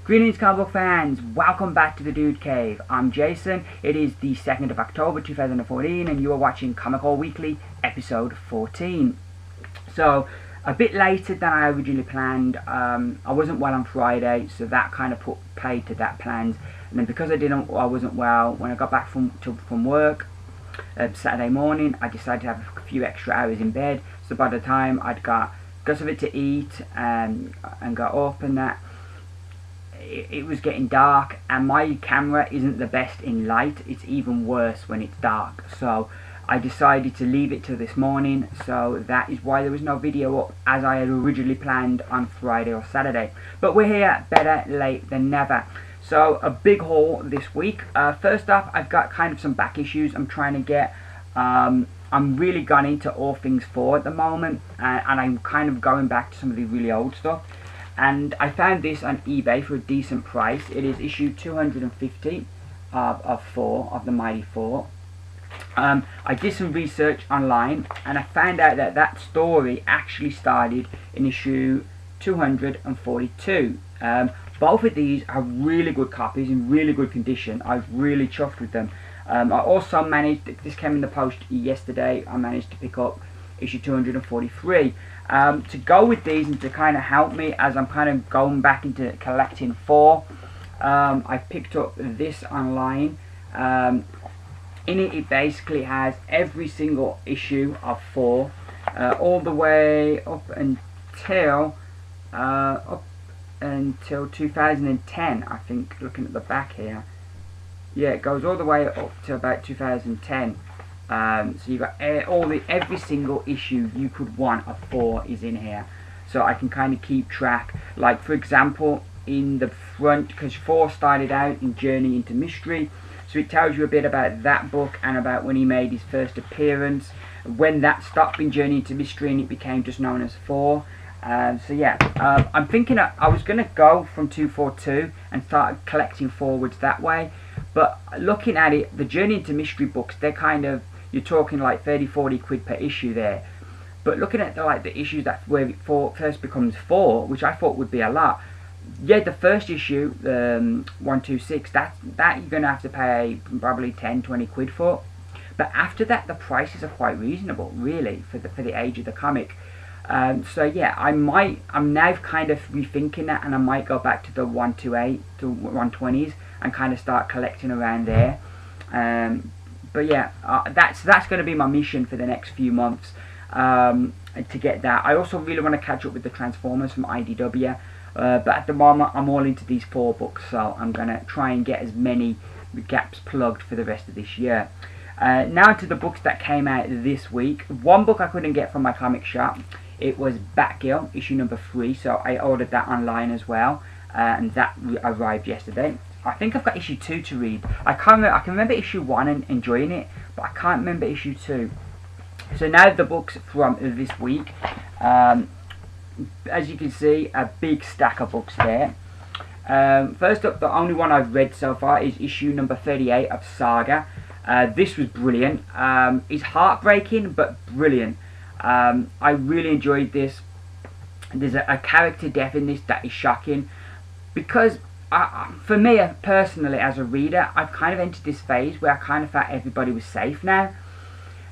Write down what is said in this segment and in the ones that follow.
Greetings comic book fans, welcome back to the Dude Cave. I'm Jason, it is the 2nd of October 2014 and you are watching Comic Haul Weekly episode 14. So, a bit later than I originally planned. I wasn't well on Friday, so that kind of put paid to that plans. And then because I wasn't well, when I got back from work Saturday morning, I decided to have a few extra hours in bed. So by the time I'd got something to eat and got up and that, it was getting dark, and my camera isn't the best in light. It's even worse when it's dark, so I decided to leave it till this morning. So that is why there was no video up as I had originally planned on Friday or Saturday, but we're here, better late than never. So a big haul this week. First off, I've got kind of some back issues I'm trying to get. I'm really gone into All Things 4 at the moment, and I'm kind of going back to some of the really old stuff. And I found this on eBay for a decent price. It is issue 250 of 4, of the Mighty Thor. I did some research online and I found out that that story actually started in issue 242. Both of these are really good copies, in really good condition. I was really chuffed with them. I also managed, this came in the post yesterday, I managed to pick up issue 243. To go with these and to kind of help me as I'm kind of going back into collecting 4, I picked up this online. In it basically has every single issue of 4, all the way up until 2010, I think, looking at the back here. Yeah, it goes all the way up to about 2010. So you've got every single issue you could want of 4 is in here, so I can kind of keep track. Like for example, in the front, because 4 started out in Journey into Mystery, so it tells you a bit about that book and about when he made his first appearance, when that stopped in Journey into Mystery and it became just known as 4. So yeah, I'm thinking I was going to go from 242 and start collecting forwards that way, but looking at it, the Journey into Mystery books, they're kind of, you're talking like 30-40 quid per issue there. But looking at the issues that where it first becomes 4, which I thought would be a lot. Yeah, the first issue, 126, that you're going to have to pay probably 10-20 quid for. But after that, the prices are quite reasonable, really, for the age of the comic. So yeah, I'm now kind of rethinking that, and I might go back to the 128 to 120s and kind of start collecting around there. But yeah, that's going to be my mission for the next few months, to get that. I also really want to catch up with the Transformers from IDW, but at the moment I'm all into these 4 books, so I'm going to try and get as many gaps plugged for the rest of this year. Now to the books that came out this week. One book I couldn't get from my comic shop. It was Batgirl, issue number 3, so I ordered that online as well, and that arrived yesterday. I think I've got issue 2 to read. I can remember issue 1 and enjoying it, but I can't remember issue 2. So now the books from this week. As you can see, a big stack of books there. First up, the only one I've read so far is issue number 38 of Saga. This was brilliant. It's heartbreaking, but brilliant. I really enjoyed this. There's a character death in this that is shocking, because for me personally as a reader, I've kind of entered this phase where I kind of thought everybody was safe now,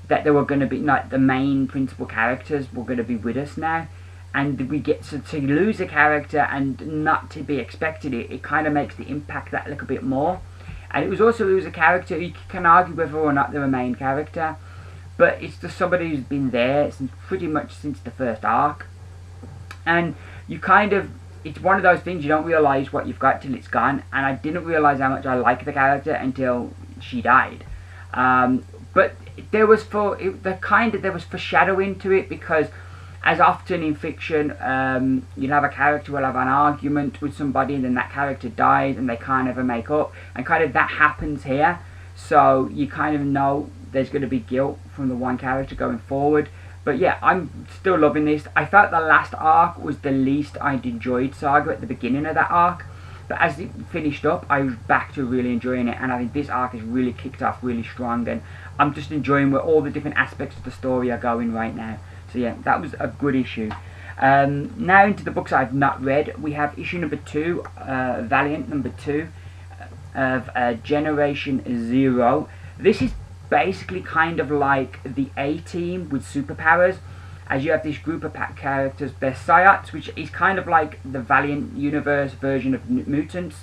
that they were going to be, like, the main principal characters were going to be with us now, and we get to lose a character and not to be expected it kind of makes the impact that little bit more. And it was also lose a character, you can argue whether or not they're a main character, but it's just somebody who's been there since pretty much since the first arc, and you kind of, it's one of those things you don't realise what you've got till it's gone, and I didn't realise how much I liked the character until she died. But there was there was foreshadowing to it, because as often in fiction, you'll have a character will have an argument with somebody and then that character dies and they can't ever make up, and kind of that happens here, so you kind of know there's going to be guilt from the one character going forward. But yeah, I'm still loving this. I felt the last arc was the least I'd enjoyed Saga at the beginning of that arc, but as it finished up, I was back to really enjoying it, and I think this arc has really kicked off really strong, and I'm just enjoying where all the different aspects of the story are going right now. So yeah, that was a good issue. Now into the books I've not read. We have issue number 2, Valiant number 2 of Generation Zero. This is basically kind of like the A-Team with superpowers, as you have this group of characters. They're Psiots, which is kind of like the Valiant universe version of mutants.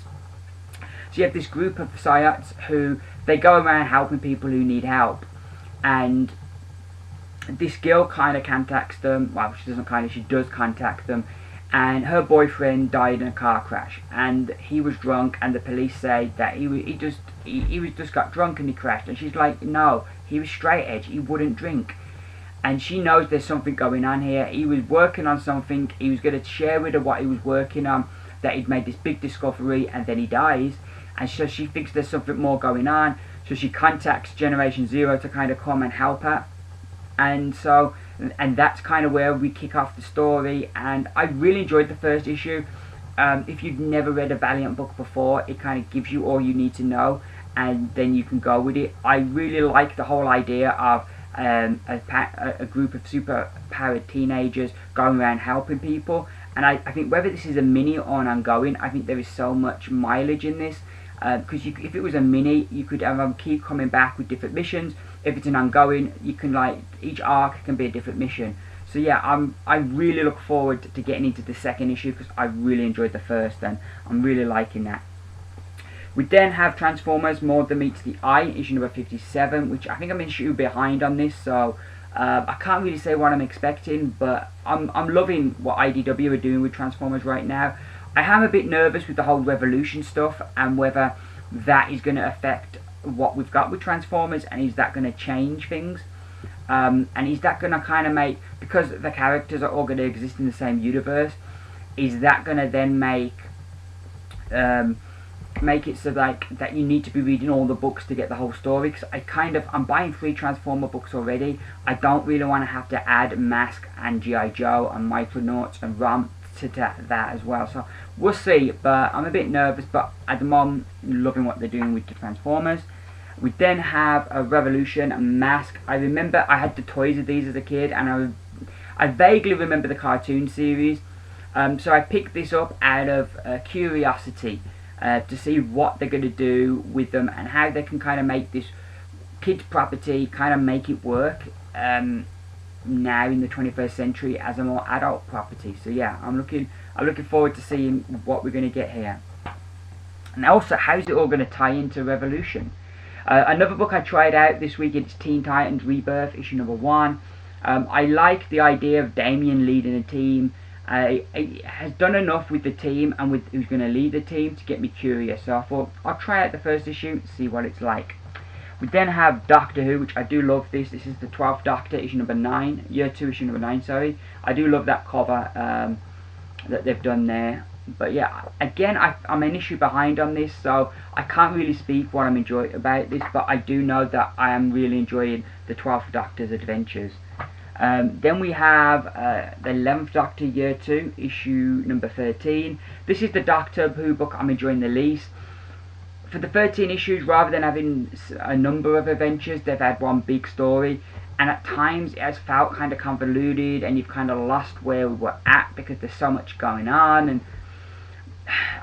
So you have this group of Psiots who, they go around helping people who need help, and this girl kind of contacts them. Well, she doesn't kind of, she does contact them, and her boyfriend died in a car crash, and he was drunk, and the police say that he just got drunk and he crashed, and she's like, no, he was straight edge, he wouldn't drink. And she knows there's something going on here. He was working on something, he was going to share with her what he was working on, that he'd made this big discovery, and then he dies, and so she thinks there's something more going on, so she contacts Generation Zero to kind of come and help her. And so, and that's kind of where we kick off the story, and I really enjoyed the first issue. If you've never read a Valiant book before, it kind of gives you all you need to know, and then you can go with it. I really like the whole idea of a group of super powered teenagers going around helping people, and I think whether this is a mini or an ongoing, I think there is so much mileage in this, because if it was a mini, you could keep coming back with different missions. If it's an ongoing, you can, like, each arc can be a different mission. So yeah, I really look forward to getting into the second issue, because I really enjoyed the first, and I'm really liking that. We then have Transformers More Than Meets the Eye, issue number 57, which I think I'm an issue behind on this, so I can't really say what I'm expecting, but I'm loving what IDW are doing with Transformers right now. I am a bit nervous with the whole Revolution stuff, and whether that is going to affect what we've got with Transformers, and is that going to change things, and is that going to kind of make, because the characters are all going to exist in the same universe, is that going to then make it so like that you need to be reading all the books to get the whole story? Because I'm buying 3 Transformer books already. I don't really want to have to add Mask and G.I. Joe and Micronauts and Rom to that as well, so we'll see. But I'm a bit nervous, but at the moment, loving what they're doing with the Transformers. We then have a Revolution, a Mask. I remember I had the toys of these as a kid, and I vaguely remember the cartoon series, so I picked this up out of curiosity, to see what they're going to do with them, and how they can kind of make this kids property, kind of make it work now in the 21st century as a more adult property. So yeah, I'm looking forward to seeing what we're going to get here. And also, how's it all going to tie into Revolution? Another book I tried out this week, it's Teen Titans Rebirth, issue number 1. I like the idea of Damian leading a team. He has done enough with the team and with who's going to lead the team to get me curious. So I thought I'll try out the first issue, see what it's like. We then have Doctor Who, which I do love this. This is the 12th Doctor, issue number 9. Year 2, issue number 9, sorry. I do love that cover that they've done there. But yeah, again, I'm an issue behind on this, so I can't really speak what I'm enjoying about this, but I do know that I am really enjoying the 12th Doctor's adventures. Then we have the 11th Doctor, Year 2, issue number 13. This is the Doctor Who book I'm enjoying the least. For the 13 issues, rather than having a number of adventures, they've had one big story, and at times it has felt kind of convoluted, and you've kind of lost where we were at because there's so much going on. And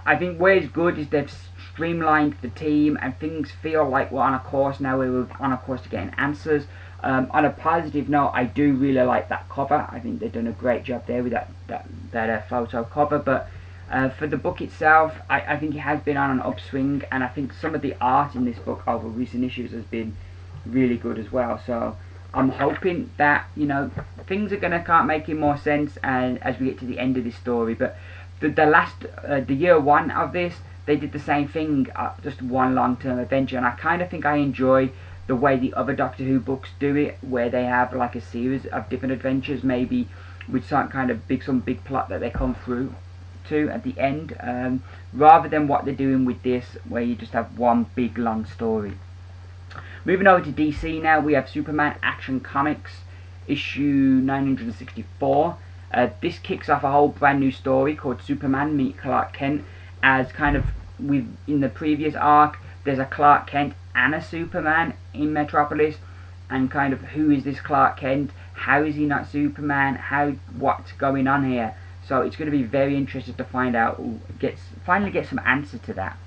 I think where it's good is they've streamlined the team, and things feel like we're on a course now, where we're on a course to getting answers. On a positive note, I do really like that cover. I think they've done a great job there with that photo cover. But for the book itself, I think it has been on an upswing, and I think some of the art in this book over recent issues has been really good as well. So I'm hoping that, you know, things are going to start making more sense, and as we get to the end of this story. But the year 1 of this, they did the same thing, just one long-term adventure, and I kind of think I enjoy the way the other Doctor Who books do it, where they have like a series of different adventures, maybe with some kind of big plot that they come through to at the end, rather than what they're doing with this, where you just have one big long story. Moving over to DC now, we have Superman Action Comics, issue 964. This kicks off a whole brand new story called Superman Meet Clark Kent, as kind of in the previous arc, there's a Clark Kent and a Superman in Metropolis, and kind of who is this Clark Kent, how is he not Superman, what's going on here. So it's going to be very interesting to find out, finally get some answer to that.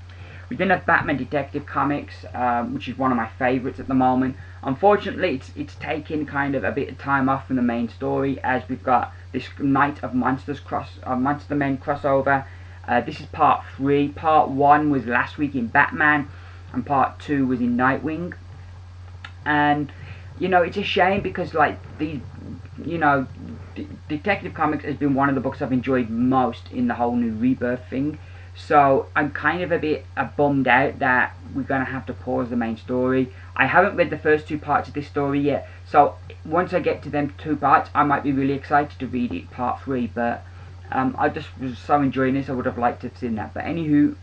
We then have Batman Detective Comics, which is one of my favourites at the moment. Unfortunately, it's taken kind of a bit of time off from the main story, as we've got this Night of Monster Men crossover. This is part 3. Part 1 was last week in Batman, and part 2 was in Nightwing. And you know, it's a shame because like Detective Comics has been one of the books I've enjoyed most in the whole new Rebirth thing. So I'm kind of a bit bummed out that we're going to have to pause the main story. I haven't read the first 2 parts of this story yet, so once I get to them 2 parts, I might be really excited to read it, part 3, but I just was so enjoying this, I would have liked to have seen that. But anywho,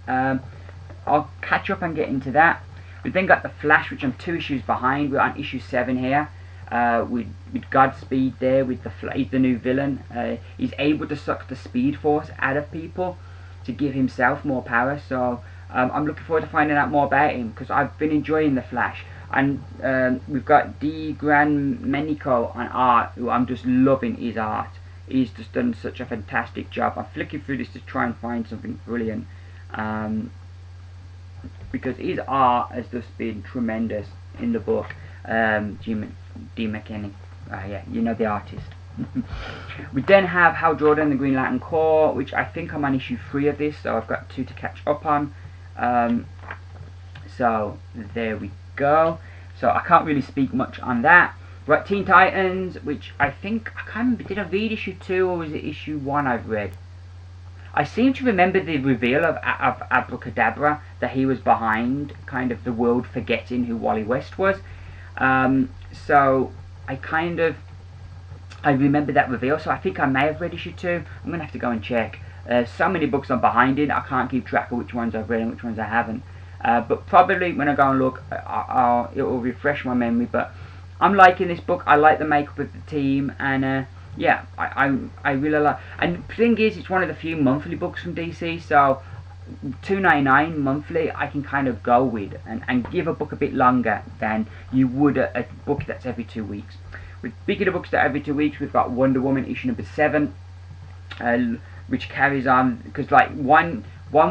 I'll catch up and get into that. We've then got The Flash, which I'm 2 issues behind. We're on issue 7 here. With Godspeed there, he's the new villain. He's able to suck the Speed Force out of people to give himself more power. So I'm looking forward to finding out more about him, because I've been enjoying The Flash. And we've got D. Granmenico on art, who I'm just loving his art. He's just done such a fantastic job. I'm flicking through this to try and find something brilliant, because his art has just been tremendous in the book. D. McKinney, yeah, you know, the artist. We then have Hal Jordan and the Green Lantern Corps, which I think I'm on issue 3 of this, so I've got 2 to catch up on. So there we go. So I can't really speak much on that. We've got Teen Titans, which I can't remember, did I read issue 2 or was it issue 1 I've read? I seem to remember the reveal of Abracadabra, that he was behind kind of the world forgetting who Wally West was. So I remember that reveal, so I think I may have read issue 2. I'm going to have to go and check. So many books I'm behind in, I can't keep track of which ones I've read and which ones I haven't. But probably when I go and look, it will refresh my memory. But I'm liking this book. I like the makeup of the team, and yeah, I really like. And the thing is, it's one of the few monthly books from DC, so $2.99 monthly I can kind of go with, and give a book a bit longer than you would a book that's every 2 weeks. Speaking of books that are every 2 weeks, we've got Wonder Woman issue number 7, which carries on, because like one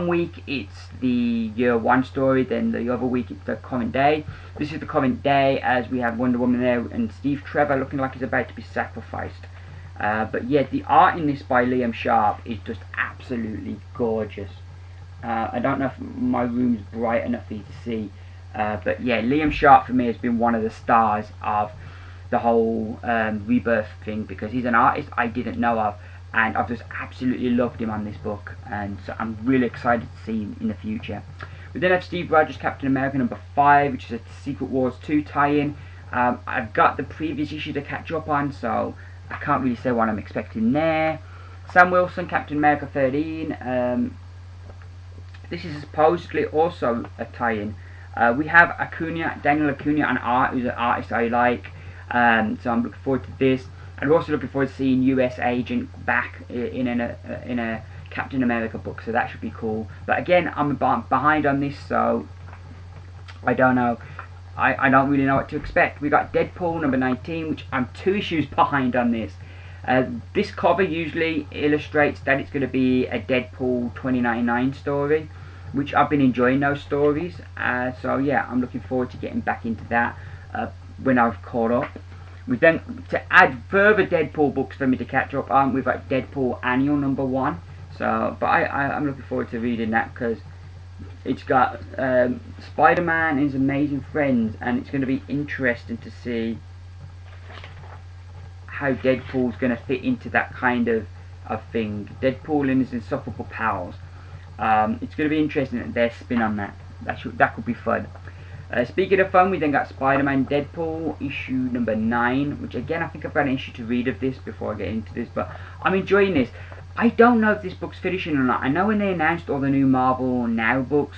week it's the year 1 story, then the other week it's the current day. This is the current day, as we have Wonder Woman there and Steve Trevor looking like he's about to be sacrificed. But yeah, the art in this by Liam Sharp is just absolutely gorgeous. I don't know if my room's bright enough for you to see, but yeah, Liam Sharp for me has been one of the stars of the whole Rebirth thing, because he's an artist I didn't know of, and I've just absolutely loved him on this book, and so I'm really excited to see him in the future. We then have Steve Rogers Captain America number 5, which is a Secret Wars 2 tie-in. I've got the previous issue to catch up on, so I can't really say what I'm expecting there. Sam Wilson Captain America 13. This is supposedly also a tie-in. We have Daniel Acuna on art, who's an artist I like. So I'm looking forward to this. I'm also looking forward to seeing US Agent back in a Captain America book, so that should be cool. But again, I'm behind on this, so I don't know. I don't really know what to expect. We got Deadpool number 19, which I'm 2 issues behind on this. This cover usually illustrates that it's going to be a Deadpool 2099 story, which I've been enjoying those stories. So yeah, I'm looking forward to getting back into that when I've caught up. We then, to add further Deadpool books for me to catch up on, we've got Deadpool Annual number 1. So, but I'm looking forward to reading that, because it's got Spider-Man and His Amazing Friends, and it's going to be interesting to see how Deadpool's going to fit into that kind of thing. Deadpool and his insufferable pals. It's going to be interesting, their spin on that. That could be fun. Speaking of fun, we then got Spider-Man Deadpool issue number 9, which again I think I've got an issue to read of this before I get into this, but I'm enjoying this. I don't know if this book's finishing or not. I know when they announced all the new Marvel Now books,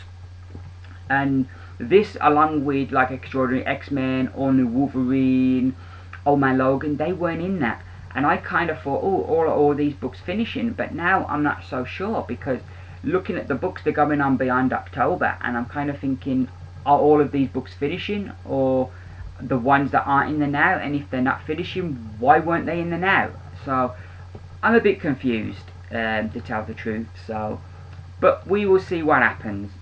and this along with like Extraordinary X-Men, All New Wolverine, Old Man Logan, they weren't in that. And I kind of thought, oh, all these books finishing, but now I'm not so sure, because looking at the books they're going on beyond October, and I'm kind of thinking, are all of these books finishing, or the ones that aren't in the now, and if they're not finishing, why weren't they in the now? So I'm a bit confused, to tell the truth. So, but we will see what happens.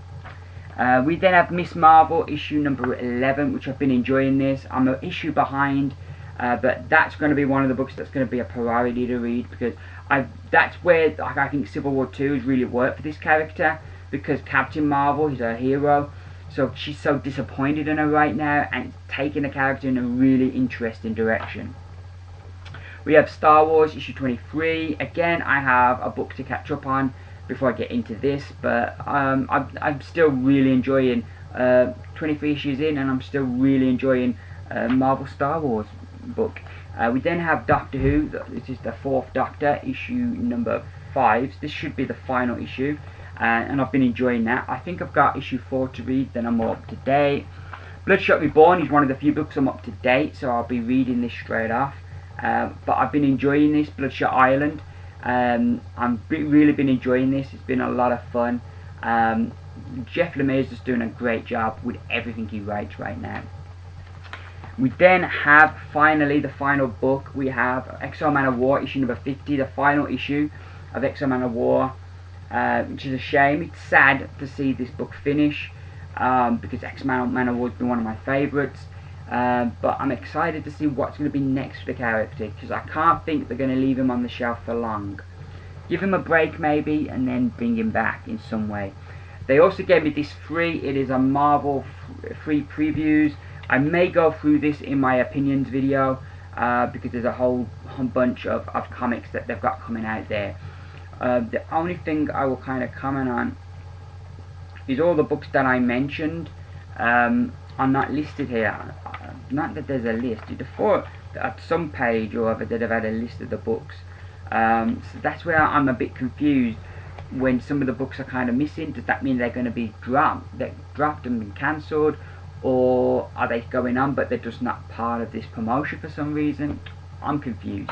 We then have Miss Marvel issue number 11, which I've been enjoying this. I'm an issue behind, but that's going to be one of the books that's going to be a priority to read, because that's where I think Civil War 2 has really worked for this character, because Captain Marvel is her hero, so she's so disappointed in her right now, and it's taking the character in a really interesting direction. We have Star Wars issue 23. Again, I have a book to catch up on before I get into this, but I'm still really enjoying 23 issues in, and I'm still really enjoying Marvel Star Wars book. We then have Doctor Who. This is the 4th Doctor, issue number 5. This should be the final issue, and I've been enjoying that. I think I've got issue 4 to read, then I'm more up to date. Bloodshot Reborn is one of the few books I'm up to date, so I'll be reading this straight off. But I've been enjoying this, Bloodshot Island. I've really been enjoying this. It's been a lot of fun. Jeff Lemire is just doing a great job with everything he writes right now. We then have finally the final book. We have X-O Manowar issue number 50, the final issue of X-O Manowar, which is a shame. It's sad to see this book finish, because X-O Manowar has been one of my favourites. But I'm excited to see what's going to be next for the character, because I can't think they're going to leave him on the shelf for long. Give him a break maybe, and then bring him back in some way. They also gave me this free. It is a Marvel free previews. I may go through this in my opinions video, because there's a whole bunch of comics that they've got coming out there. The only thing I will kind of comment on is all the books that I mentioned are not listed here. Not that there's a list. You'd have thought that at some page or other they'd have had a list of the books. So that's where I'm a bit confused. When some of the books are kind of missing, does that mean they're going to be dropped and been cancelled, or are they going on but they're just not part of this promotion for some reason? I'm confused.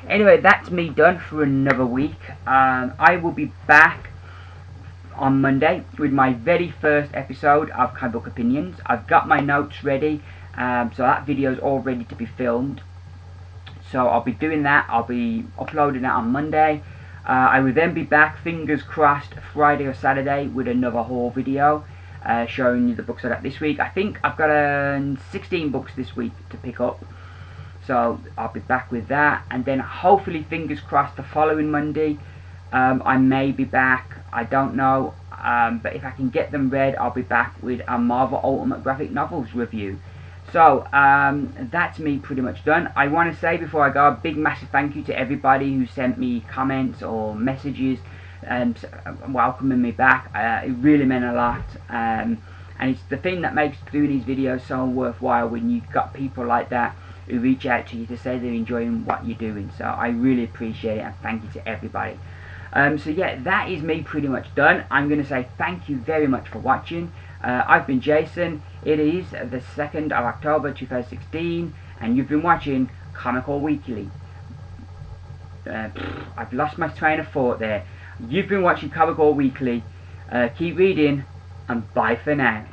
Anyway, that's me done for another week. I will be back on Monday with my very first episode of Comic Book Opinions. I've got my notes ready, so that video is all ready to be filmed. So I'll be doing that. I'll be uploading that on Monday. I will then be back, fingers crossed, Friday or Saturday with another haul video, showing you the books I got this week. I think I've got 16 books this week to pick up, so I'll be back with that. And then hopefully, fingers crossed, the following Monday I may be back. I don't know, but if I can get them read, I'll be back with a Marvel Ultimate Graphic Novels review. So that's me pretty much done. I want to say before I go, a big massive thank you to everybody who sent me comments or messages welcoming me back. It really meant a lot, and it's the thing that makes doing these videos so worthwhile, when you've got people like that who reach out to you to say they're enjoying what you're doing. So I really appreciate it, and thank you to everybody. So yeah, that is me pretty much done. I'm going to say thank you very much for watching. I've been Jason. It is the 2nd of October 2016, and you've been watching Comic Haul Weekly. I've lost my train of thought there. You've been watching Comic Haul Weekly. Keep reading, and bye for now.